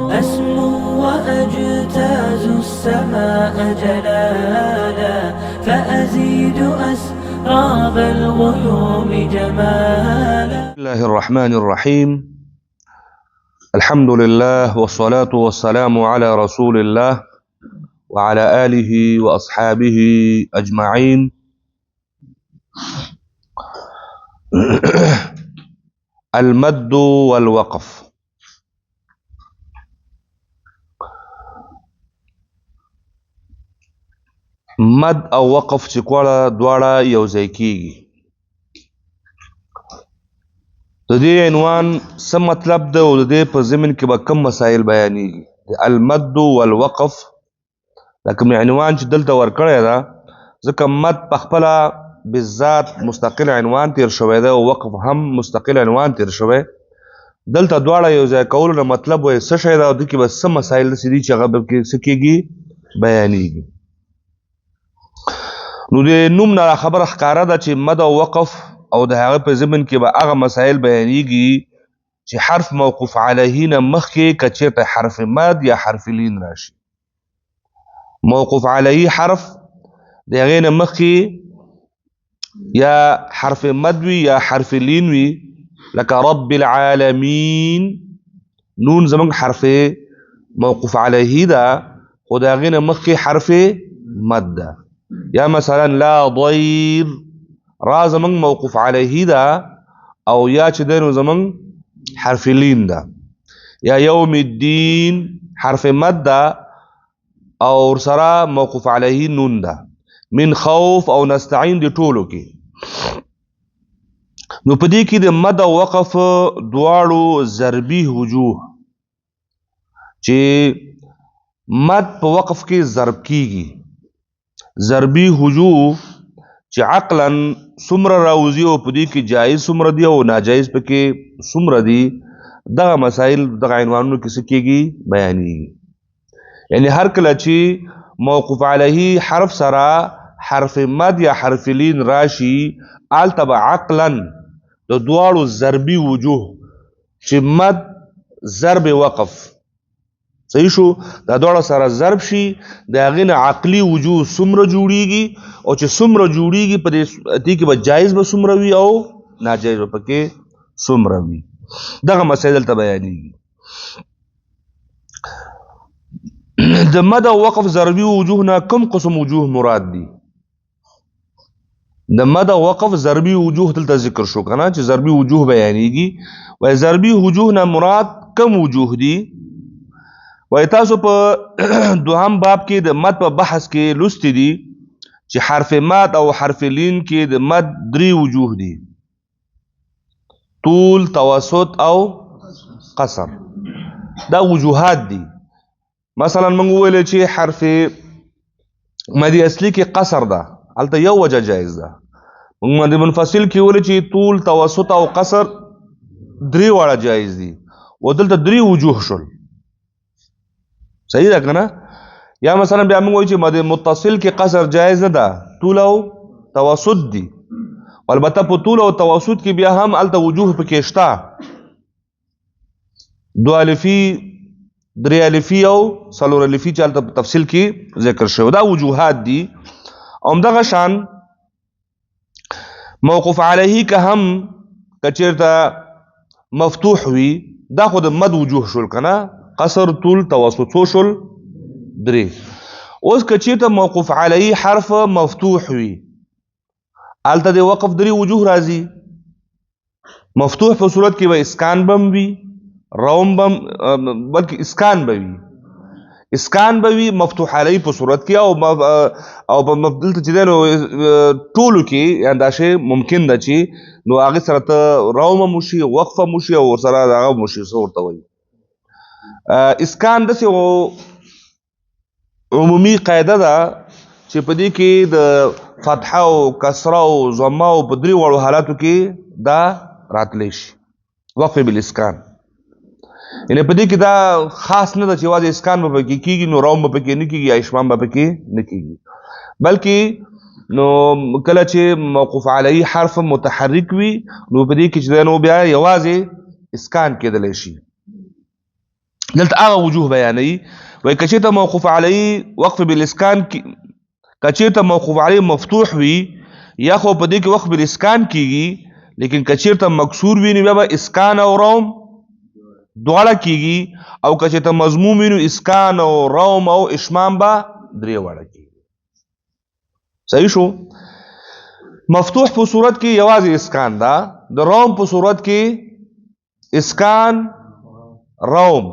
أسمو وأجتاز السماء جلالا فأزيد أسراب الغيوم جمالا. بسم الله الرحمن الرحيم. الحمد لله والصلاة والسلام على رسول الله وعلى آله وأصحابه أجمعين. المد والوقف. مد او وقف چې دواړه یو ځای کیږي. د دې عنوان څه مطلب ده او د دې په ضمن کې به کوم مسائل بیانېږي؟ المد والوقف دا کوم عنوان چې دلته ورکړی ده، ځکه مد په خپله بالذات مستقل عنوان تیر شوی ده او وقف هم مستقل عنوان تیر شوی. دلته دواړه یو ځای کولو نه مطلب وایي څه شی ده او دې کې به څه مسایل داسې دي چې هغه به څه کېږي؟ بیانېږي. نو د نوم نه خبره ښکاره ده چې مد او وقف او د هغه په ضمن کې به هغه مسایل بیانېږي چې حرف موقوف علیه نه مخکې که چېرته حرف مد یا حرف لین راشي. موقوف علیه حرف د هغې نه مخکې یا حرف مد وي یا حرف لین وي، لکه رب العالمین. نون زمونږ حرف موقوف علیه ده خو د هغې نه مخکې حرف مد ده. یا مثلا لا ضیر، را زمونږ موقوف علیه ده او یا چې دی نو زمونږ حرف لین ده. یا یوم الدین حرف مد ده او ورسره موقوف علیه نون ده. من خوف او نستعین دی ټولو کې. نو په دې کې د مد او وقف دواړو ضربي وجوه چې مد په وقف کې ضرب کیږي، ضربي وجوه چې عقلا څومره راوځي او په دې کې جایز څومره دي او ناجایز پکې څومره دي، دغه مسایل دغه عنوانونو کې څه کېږي؟ بیانېږي. یعنی هر کله چې موقوف علیه حرف سره حرف مد یا حرف لین راشي، هلته به عقلا د دواړو ضربي وجوه چې مد ضرب وقف صحیح شو، دا دواړه سره ضرب شي، د هغې نه عقلي وجوه څومره جوړیږي او چې څومره جوړیږي په دې کې به جایز به څومره وي او ناجایز به پکې څومره وي. دغه مسایل دلته بیانېږي. د مد او وقف ضربي وجوه نه کوم قسم وجوه مراد دي؟ د مد او وقف ضربي وجوه دلته ذکر شو که نه چې ضربي وجوه بیانېږي. وایي ضربي وجوه نه مراد کوم وجوه دي؟ وایي تاسو په دوهم باب کې د مد په بحث کې لوستي دي چې حرف مد او حرف لین کې د مد 3 وجوه دي: طول، توسط او قصر. دا وجوهات دي. مثلا موږ وویل چې حرف مد اصلي کې قصر ده، هلته یو وجه جایز ده. موږ مد منفصل کې وویل چې طول، توسط او قصر 3 واړه جایز دي و دلته 3 وجوه شول. صحیح ده که نه؟ یا مثلا بیا موږ وایو چې مد متصل کې قصر جایز نه ده، طول او توسط دي. البته په طول او توسط کې بیا هم هلته وجوه پکې شته، 2 الفي، 3 الفي او 4 الفي چې هلته په تفصیل کې ذکر شوی. دا وجوهات دي. او همدغه شان موقوف علیه که هم که چېرته مفتوح وي، دا خو د مد وجوه شول که نه؟ قصر، طول، توسط څو شول؟ 3. اوس که چېرته موقوف علیه حرف مفتوح وي، هلته د وقف 3 وجوه راځي. مفتوح په صورت کې به اسکان بم وي، روم بم بلکې اسکان به وي. اسکان به وي مفتوح علیه په صورت کې او په دلته چې دی نو ټولو کې یعنې دا شی ممکن ده چې نو هغې سره ته روم هم وشي، وقف هم وشي او ورسره هغه هم وشي. څه ورته وایي؟ اسکان داسې عمومي قاعده ده چې په دې کې د فتحه او کسره او ضمه او په 3 واړو حالاتو کې دا راتلی شي. وقف بالاسکان یعنی په دې کې دا خاص نه ده چې یوازې اسکان به پکې کېږي نو روم به پکې نه کېږي یا اشمام به پکې نه کېږي، بلکې نو کله چې موقوف علیه حرف متحرک وي نو په دې کې چې نو بیا یوازې اسکان کېدلی شي. دلته هغه وجوه بیانوي وایي که چېرته موقوف علیه وقف بالاسکان که چېرته موقوف علیه مفتوح وي یا خو په دې کې وقف بالاسکان کېږي لیکن که چېرته مکسور وي نو بیا به اسکان او روم دواړه کېږي او که چېرته مضموم وي نو اسکان او روم او اشمام به درې واړه کېږي صحیح شو مفتوح په صورت کې یوازې اسکان دا د روم په صورت کې اسکان روم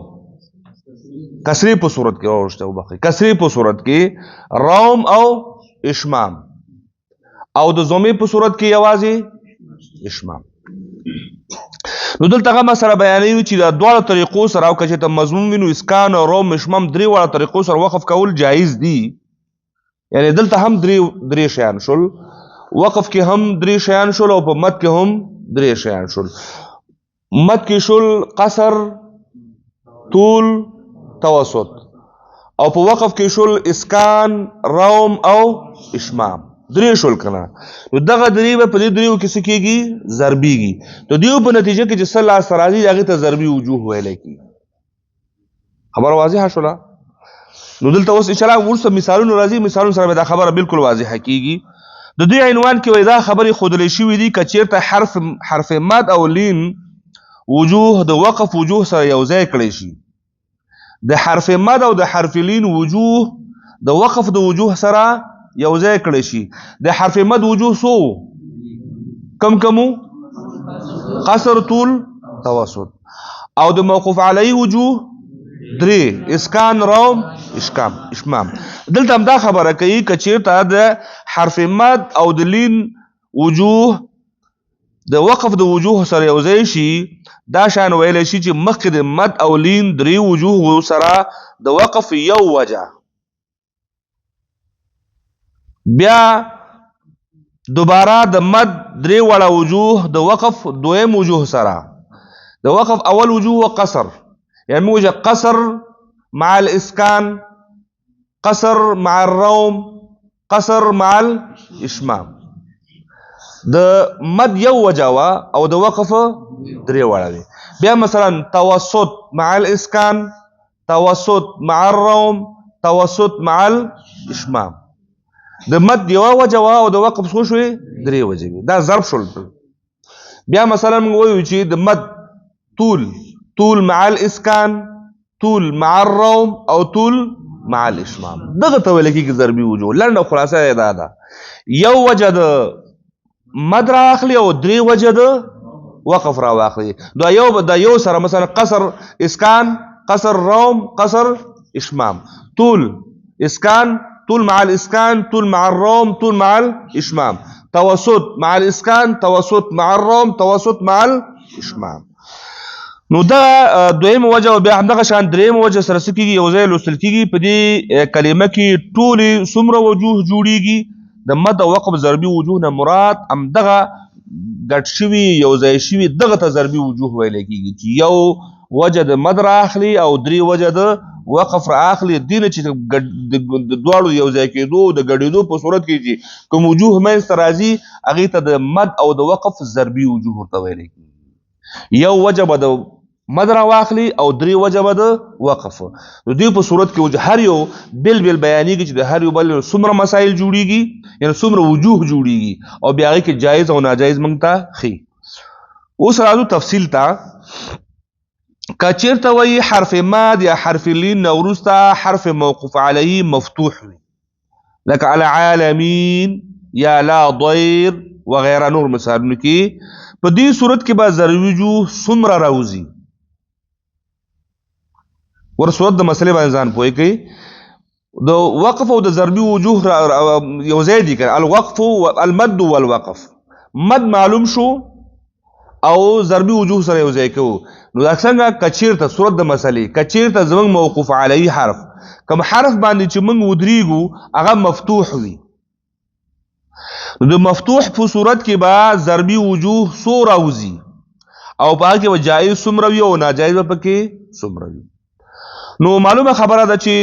کسری په صورت کې راوښته وبخي کسری په صورت کې روم او اشمام او د ضمې په صورت کې یوازې اشمام نو دلته هغه مسله بیانوي چې دا دواړو طریقو سره او که چېرته مضمون وي نو اسکان او روم اشمام درې واړه طریقو سره وقف کول جایز دي یعنی دلته هم درې شیان شول وقف کې هم درې شیان شول او په مد کې هم درې شیان شول مد کې شول قصر طول توسط او په وقف کې شول اسکان روم او اشمام درې شول کنه نو دغه درې به په دې دریو کې څه کېږي ضربېږي نو دیو په نتیجه کې چې څه لاسته راځي هغې ته ضربي وجوه ویلی کېږي خبره واضحه شوله نو دلته اوس انشاءالله وروسته مثالونه راځي مثالونو سره به دا خبره بالکل واضحه کېږي د دې عنوان کې وایي دا خبرې ښودلی شوي دي که چېرته حرف مد او لین وجوه د وقف وجوه سره یو ځای کړی شي د حرف مد او د حرف لین وجوه د وقف د وجوه سره یو ځای کړی شي د حرف مد وجوه سو کم کمو قصر طول توسط او د موقوف علیه وجوه درې اسکان روم اشمام دلته هم دا خبره کوي که چېرته د حرف مد او د لین وجوه د وقف د وجوه سره یو ځای شي دا شان ویلی شي چې مخکې د مد او لین درې وجوه سره د وقف یو وجه بیا دوباره د مد درې واړه وجوه د وقف دویم وجوه سره د وقف اول وجوه قصر يعني موجه قصر مع الاسكان قصر مع الروم قصر مع الاشمام د مد یو وجه او د وقف درې واړه دي بیا مثلا توسط مع الاسكان توسط مع الروم توسط مع الاشمام د مد یو وجه او د وقف څو شوي درې وجه دا ضرب شول بیا مثلا موږ وایو چې د مد طول مع الاسكان طول مع الروم او طول مع الاشمام دغه ته ویل کېږي ضربي وجوه لنډه خلاصه یې دا ده یو وجه د مد راواخلي او درې وجه د وقف راواخلي دا یو سره مثلا قصر اسکان قصر روم قصر اشمام طول اسکان طول مع الاسكان طول مع الروم طول مع الاشمام توسط مع الاسكان توسط مع الروم توسط مع الاشمام نو دا دویم وجه او بیا همدغه شان دریم وجه سره څه کېږي یو ځای لوستل کېږي په دې کلمه کې ټولې څومره وجوه جوړېږي د مد او وقف ضربي وجوه نه مراد همدغه ګډ شوي یو ځای شوي دغه ته ضربي وجوه ویلی کېږي چې یو وجه د مد رااخلي او درې وجه د وقف رااخلي دې نه چې د دواړو یو ځای کېدو د ګډېدو په صورت کې چې کوم وجوه منځته راځي هغې ته د مد او د وقف ضربي وجوه ورته ویلی کېږي یو وجه به د مد راواخلي او درې وجه به د وقف نو دوی په صورت کې هر یو بل بیانېږي چې د هر یو بل څومره مسایل جوړېږي یعنې څومره وجوه جوړېږي او بیا هغې کې جایز او ناجایز موږ ته ښي اوس راځو تفصیل ته که چېرته وایي حرف ماد یا حرف لین نه وروسته حرف موقوف علیه مفتوح وي لکه العالمین یا لا ضیر وغیره نور مثالونه کې په دې صورت کې به ضروري وجوه څومره راوځي ورصورت د مسئلې باندې ځان پوهې کوي د وقف او د ضربي وجوه یو ځای دي که الوقف المد والوقف مد معلوم شو او ضربي وجوه سره یو ځای کوو نو دا څنګه که چېرته صورت د مسئلې که چېرته زموږ موقوف علیه حرف کوم حرف باندې چې موږ ودرېږو هغه مفتوح وي نو د مفتوح په صورت کې به ضربي وجوه څو راوځي او په هغه کې به جایز څومره وي او ناجایز به پکې څومره وي نو معلومه خبره ده چې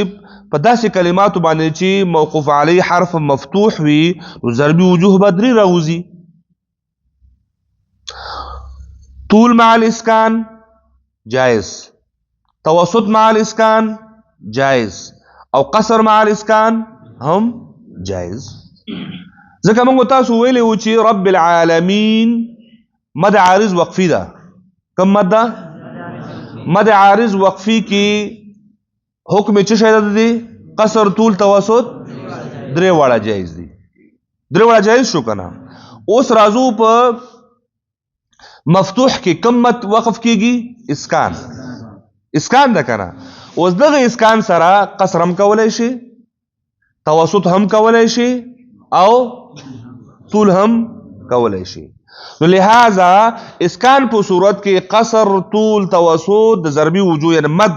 په داسې کلماتو باندې چې موقوف علیه حرف مفتوح وي نو ضربي وجوه به درې راوځي طول مع الاسکان جائز توسط مع الاسکان جائز او قصر مع الاسکان هم جائز. ځکه موږ تاسو ویلي و چې رب العالمین مد عارض وقفي ده. کوم مد ده؟ مد عارض وقفي کې حکم څه شی ده دی؟ قصر طول توسط درې واړه جایز دي. درې واړه جایز شو کنه. اوس راځو په مفتوح کې کوم مد وقف کیږي؟ اسکان. اسکان ده کنه. اوس دغه اسکان سره قصر هم کولای شي، توسط هم کولای شي او طول هم کولای شي. نو لہذا اسکان په صورت کې قصر طول توسط د ضربي وجوه یعنی مد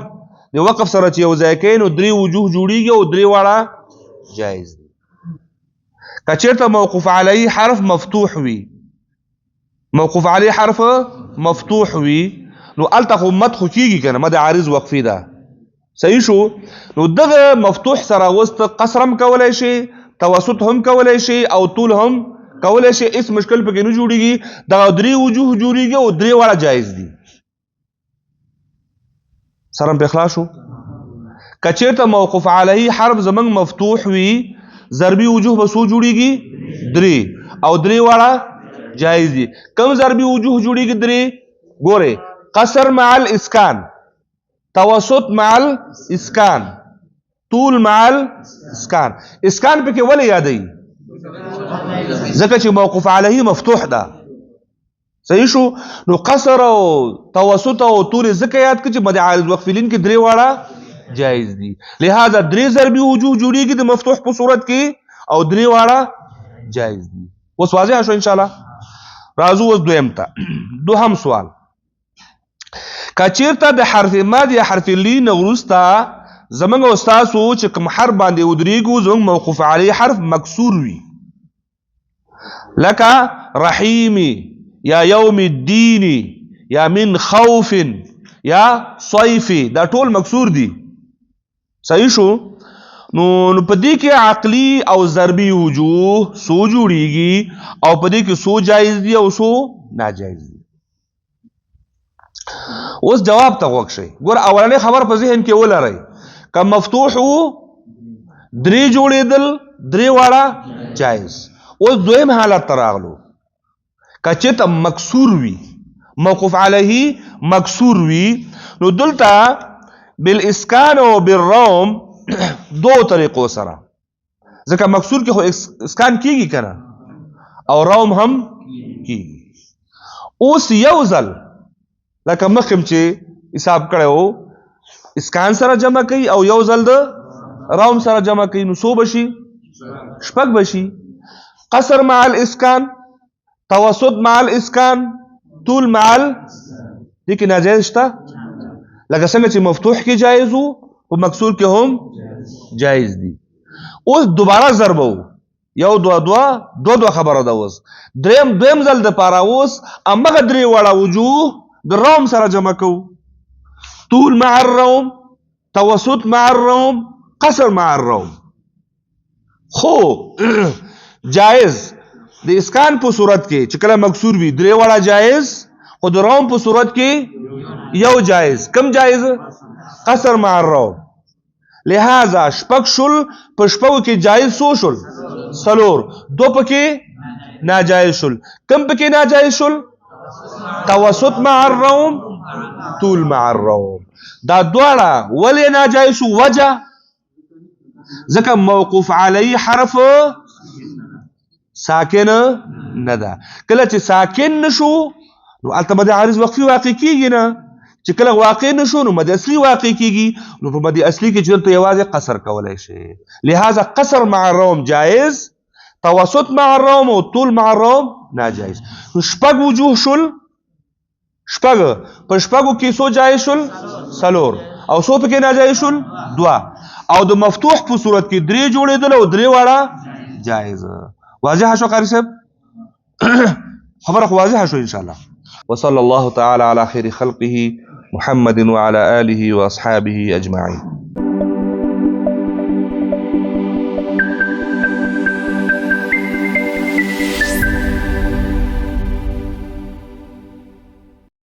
د وقف سره چې یو ځای کوي نو درې وجوه جوړیږي او درې واړه جایز دي. که چېرته موقوف علیه حرف مفتوح وي، موقوف علیه حرف مفتوح وي نو الته خو مد خو کېږي که نه، مد عارض وقفي ده. صحیح شو؟ نو دغه مفتوح سره اوس ته قصر هم کولی شي، توسط هم کولی شي او طول هم کولی شي، هېڅ مشکل پکې نه جوړېږي. دغه درې وجوه جوړېږي او درې واړه جایز دي. سره هم پې خلاص شو؟ که چېرته موقوف علیه حرف زموږ مفتوح وي ضربي وجوه به څو جوړېږي؟ درې او درې واړه جایز دي. کوم ضربي وجوه جوړېږي؟ درې. ګورئ، قصر مع الاسکان، توسط مع الاسکان، طول مع الاسکان. اسکان پکې ولې یادوي؟ ځکه چې موقوف علیه مفتوح ده. صحیح شو؟ نو قصر او توسط او طول ځکه یاد کړه چې مد عارض وقفلین کې درې واړه جایز دي. لہذا درې ضربي وجوه جوړېږي د مفتوح په صورت کې او درې واړه جایز دي. اوس واضح شو ان شاء الله. راځو اوس دویم ته. دوهم سوال، که چېرته د حرف مد یا حرف لین وروسته زموږ او ستاسو چې کوم حرف باندې ودرېږو زموږ موقوف علیه حرف مکسور وي، لکه رحیمی یا یوم الدین یا من خوف یا صیفی، دا ټول مکسور دي. صحیح شو؟ نو په دې کې عقلی او ضربي وجوه څو جوړېږي او په دې کې څو جایز دي او څو ناجایز دي. اوس جواب ته غوږ شئ. ګوره اولنۍ خبر په ذهن کې ولرئ، که مفتوح و درې جوړېدل درې واړه جایز. اوس دویم حالت ته راغلو، که چېرته مکسور وي، موقوف علیه مکسور وي، نو دلته بالاسکان او بالروم دو طریقو سره، ځکه مکسور کې خو اسکان کېږي که نه او روم هم کېږي. اوس یو ځل لکه مخکې چې حساب کړی و اسکان سره جمع کوي او یو ځل د روم سره جمع کوي، نو څو به شي؟ شپږ به شي. قصر مع الاسکان، توسط مع الاسکان، طول مع دې کې ناجایز شته؟ لکه څنګه چې مفتوح کې جایز و په مکسور کې هم جایز دي. اوس دوباره ضرب و، یو دوه خبره ده. اوس دویم ځل دپاره اوس همغه درې واړه وجوه د روم سره جمع کوو، طول مع الروم، توسط مع الروم، قصر مع الروم. خو جایز د اسکان په صورت کې چې کله مکسور وي درې واړه جایز، خو د روم په صورت کې یو جایز. کم جایز؟ قصر مع الروم. لہذا شپږ شل، په شپږو کې جایز څو شل؟ څلور. دو پکې ناجایز شل. کم پکې ناجایز شل؟ توسط مع الروم، طول مع الروم. دا دواړه ولې ناجایز شو؟ وجه ځکه موقوف علیه حرف ساکن نه ده. کله چې ساکن نشو نو هلته مد عارض وقفي واقع کېږي نه، چې کله واقع نشو نو مد اصلي واقع کېږي. نو په مد اصلي کې چې دلته یوازې قصر کولی شي. لہذا قصر مع الروم جایز، توسط مع الروم او طول مع الروم ناجایز. نو شپږ وجوه شل، شپږ په شپږو کې څو جایز شل؟ څلور. او څو پکې ناجایز شل؟ دوه. او د مفتوح په صورت کې درې جوړېدل او درې واړه جایز. واضح شو قاری صاحب؟ خبره خو واضحه شو ان شاء الله. وصلى الله تعالى على خير خلقه محمد وعلى آله وأصحابه أجمعين.